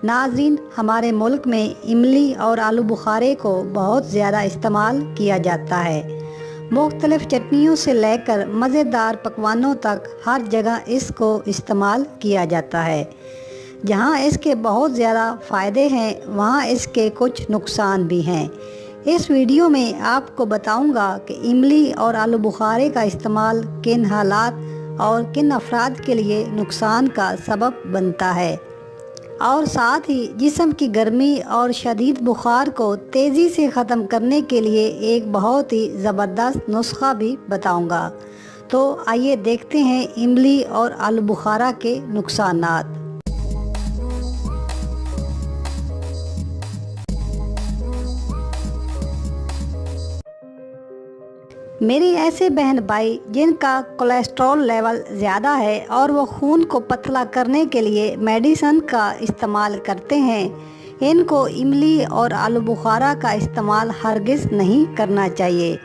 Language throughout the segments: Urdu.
ناظرین، ہمارے ملک میں املی اور آلو بخارے کو بہت زیادہ استعمال کیا جاتا ہے۔ مختلف چٹنیوں سے لے کر مزیدار پکوانوں تک ہر جگہ اس کو استعمال کیا جاتا ہے۔ جہاں اس کے بہت زیادہ فائدے ہیں، وہاں اس کے کچھ نقصان بھی ہیں۔ اس ویڈیو میں آپ کو بتاؤں گا کہ املی اور آلو بخارے کا استعمال کن حالات اور کن افراد کے لیے نقصان کا سبب بنتا ہے، اور ساتھ ہی جسم کی گرمی اور شدید بخار کو تیزی سے ختم کرنے کے لیے ایک بہت ہی زبردست نسخہ بھی بتاؤں گا۔ تو آئیے دیکھتے ہیں املی اور آلو بخارا کے نقصانات۔ میری ایسے بہن بھائی جن کا کولیسٹرول لیول زیادہ ہے اور وہ خون کو پتلا کرنے کے لیے میڈیسن کا استعمال کرتے ہیں، ان کو املی اور آلو بخارا کا استعمال ہرگز نہیں کرنا چاہیے۔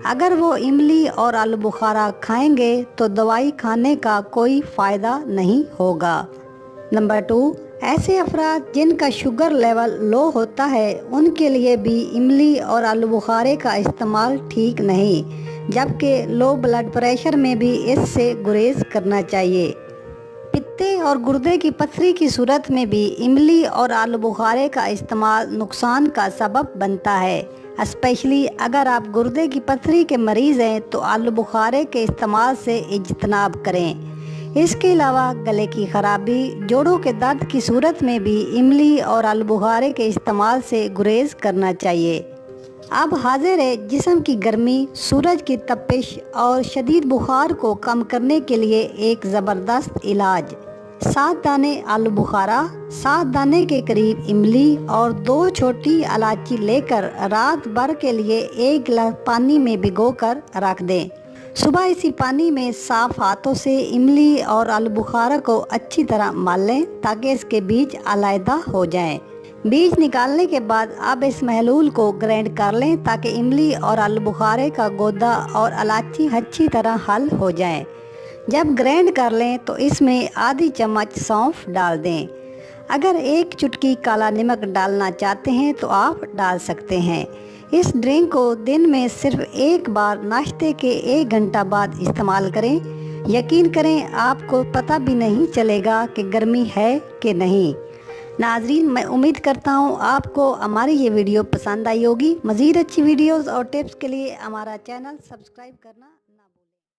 اگر وہ املی اور آلو بخارا کھائیں گے تو دوائی کھانے کا کوئی فائدہ نہیں ہوگا۔ نمبر 2، ایسے افراد جن کا شوگر لیول لو ہوتا ہے، ان کے لیے بھی املی اور آلو بخارے کا استعمال ٹھیک نہیں، جبکہ لو بلڈ پریشر میں بھی اس سے گریز کرنا چاہیے۔ پتے اور گردے کی پتھری کی صورت میں بھی املی اور آلو بخارے کا استعمال نقصان کا سبب بنتا ہے۔ اسپیشلی اگر آپ گردے کی پتھری کے مریض ہیں تو آلو بخارے کے استعمال سے اجتناب کریں۔ اس کے علاوہ گلے کی خرابی، جوڑوں کے درد کی صورت میں بھی املی اور آلو بخارے کے استعمال سے گریز کرنا چاہیے۔ اب حاضر ہے جسم کی گرمی، سورج کی تپش اور شدید بخار کو کم کرنے کے لیے ایک زبردست علاج۔ 7 دانے آلو بخارا، 7 دانے کے قریب املی اور 2 چھوٹی الائچی لے کر رات بھر کے لیے 1 گلاس پانی میں بھگو کر رکھ دیں۔ صبح اسی پانی میں صاف ہاتھوں سے املی اور آلو بخارا کو اچھی طرح مل لیں تاکہ اس کے بیج علیحدہ ہو جائیں۔ بیج نکالنے کے بعد اب اس محلول کو گرائنڈ کر لیں تاکہ املی اور آلو بخارے کا گودا اور الائچی اچھی طرح حل ہو جائیں۔ جب گرائنڈ کر لیں تو اس میں آدھی چمچ سونف ڈال دیں۔ اگر 1 چٹکی کالا نمک ڈالنا چاہتے ہیں تو آپ ڈال سکتے ہیں۔ اس ڈرنک کو دن میں صرف 1 بار ناشتے کے 1 گھنٹہ بعد استعمال کریں۔ یقین کریں آپ کو پتہ بھی نہیں چلے گا کہ گرمی ہے کہ نہیں۔ ناظرین، میں امید کرتا ہوں آپ کو ہماری یہ ویڈیو پسند آئی ہوگی۔ مزید اچھی ویڈیوز اور ٹپس کے لیے ہمارا چینل سبسکرائب کرنا